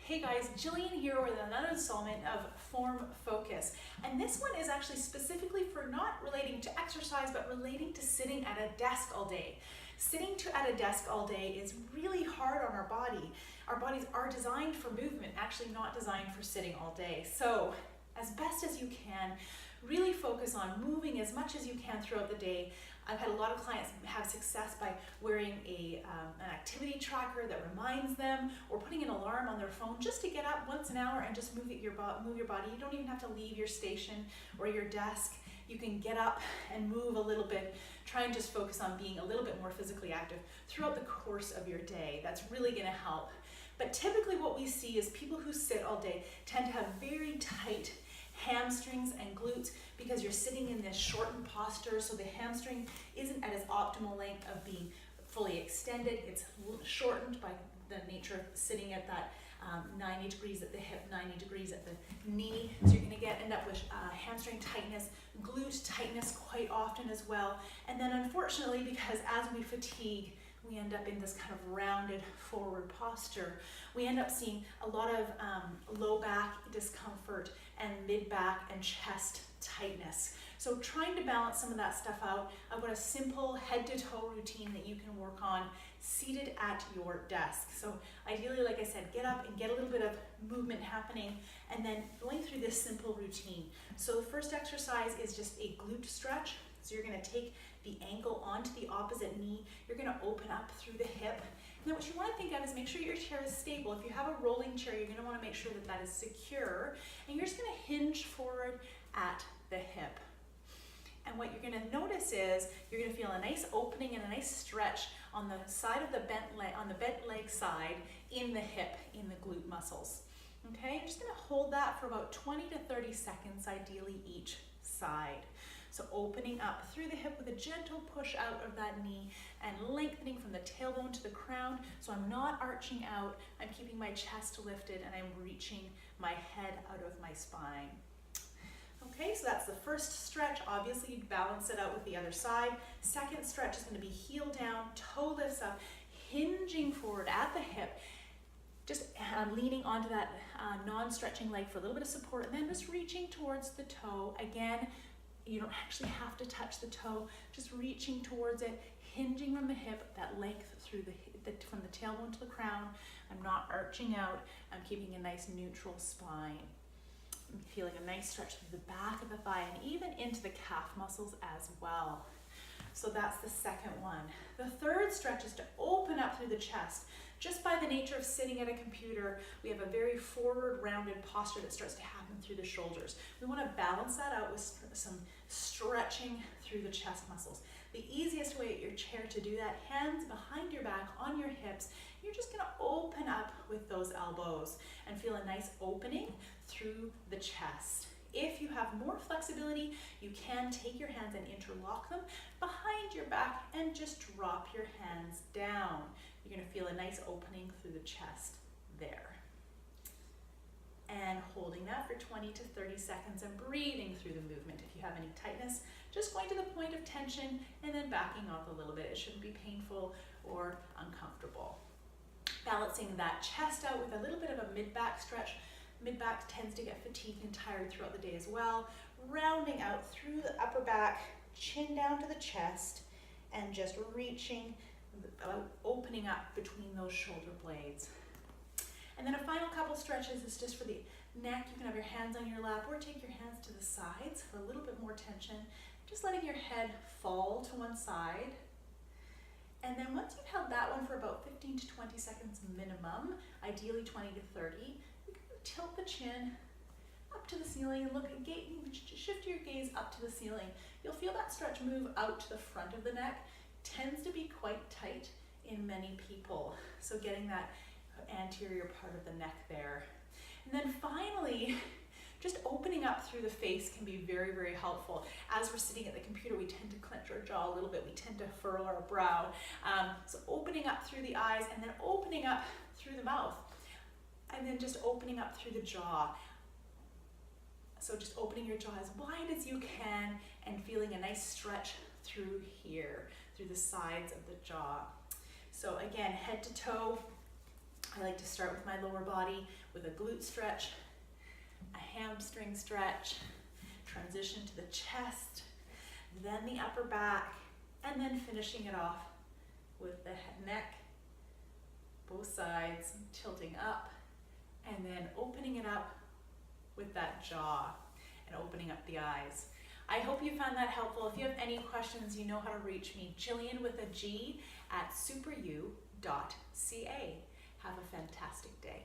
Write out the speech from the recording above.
Hey guys, Jillian here with another installment of Form Focus. And this one is actually specifically for not relating to exercise, but relating to sitting at a desk all day. Sitting at a desk all day is really hard on our body. Our bodies are designed for movement, actually not designed for sitting all day. So as best as you can, really focus on moving as much as you can throughout the day. I've had a lot of clients have success by wearing an activity tracker that reminds them, or putting an alarm on their phone just to get up once an hour and just move your body. You don't even have to leave your station or your desk. You can get up and move a little bit. Try and just focus on being a little bit more physically active throughout the course of your day. That's really going to help. But typically what we see is people who sit all day tend to have very tight hamstrings and glutes because you're sitting in this shortened posture, so the hamstring isn't at its optimal length of being fully extended. It's shortened by the nature of sitting at that 90 degrees at the hip, 90 degrees at the knee. So you're going to end up with hamstring tightness, glute tightness quite often as well. And then unfortunately, because as we fatigue, we end up in this kind of rounded forward posture. We end up seeing a lot of low back discomfort and mid back and chest tightness. So trying to balance some of that stuff out, I've got a simple head to toe routine that you can work on seated at your desk. So ideally, like I said, get up and get a little bit of movement happening, and then going through this simple routine. So the first exercise is just a glute stretch. So you're going to take the ankle onto the opposite knee. You're going to open up through the hip. And then what you want to think of is make sure your chair is stable. If you have a rolling chair, you're going to want to make sure that that is secure. And you're just going to hinge forward at the hip. And what you're going to notice is you're going to feel a nice opening and a nice stretch on the side of the bent leg side in the hip, in the glute muscles. Okay, you're just going to hold that for about 20 to 30 seconds, ideally each side. So opening up through the hip with a gentle push out of that knee and lengthening from the tailbone to the crown. So I'm not arching out, I'm keeping my chest lifted and I'm reaching my head out of my spine. Okay, so that's the first stretch. Obviously you'd balance it out with the other side. Second stretch is going to be heel down, toe lifts up, hinging forward at the hip. Just leaning onto that non-stretching leg for a little bit of support, and then just reaching towards the toe. Again, you don't actually have to touch the toe, just reaching towards it, hinging from the hip, that length through from the tailbone to the crown. I'm not arching out, I'm keeping a nice neutral spine. I'm feeling a nice stretch through the back of the thigh and even into the calf muscles as well. So that's the second one. The third stretch is to open up through the chest. Just by the nature of sitting at a computer, we have a very forward rounded posture that starts to happen through the shoulders. We want to balance that out with some stretching through the chest muscles. The easiest way at your chair to do that, hands behind your back on your hips, you're just going to open up with those elbows and feel a nice opening through the chest. If you have more flexibility, you can take your hands and interlock them behind your back and just drop your hands down. You're going to feel a nice opening through the chest there. And holding that for 20 to 30 seconds and breathing through the movement. If you have any tightness, just going to the point of tension and then backing off a little bit. It shouldn't be painful or uncomfortable. Balancing that chest out with a little bit of a mid-back stretch. Mid-back tends to get fatigued and tired throughout the day as well. Rounding out through the upper back, chin down to the chest, and just reaching, opening up between those shoulder blades. And then a final couple stretches is just for the neck. You can have your hands on your lap or take your hands to the sides for a little bit more tension. Just letting your head fall to one side. And then once you've held that one for about 15 to 20 seconds minimum, ideally 20 to 30, you can tilt the chin up to the ceiling and shift your gaze up to the ceiling. You'll feel that stretch move out to the front of the neck. Tends to be quite tight in many people. So getting that anterior part of the neck there. And then finally, just opening up through the face can be very, very helpful. As we're sitting at the computer, we tend to clench our jaw a little bit. We tend to furrow our brow. So opening up through the eyes and then opening up through the mouth. And then just opening up through the jaw. So just opening your jaw as wide as you can and feeling a nice stretch through here, through the sides of the jaw. So again, head to toe, I like to start with my lower body with a glute stretch, a hamstring stretch, transition to the chest, then the upper back, and then finishing it off with the neck, both sides, tilting up, and then opening it up with that jaw and opening up the eyes. I hope you found that helpful. If you have any questions, you know how to reach me, Jillian with a G at superu.ca. Have a fantastic day.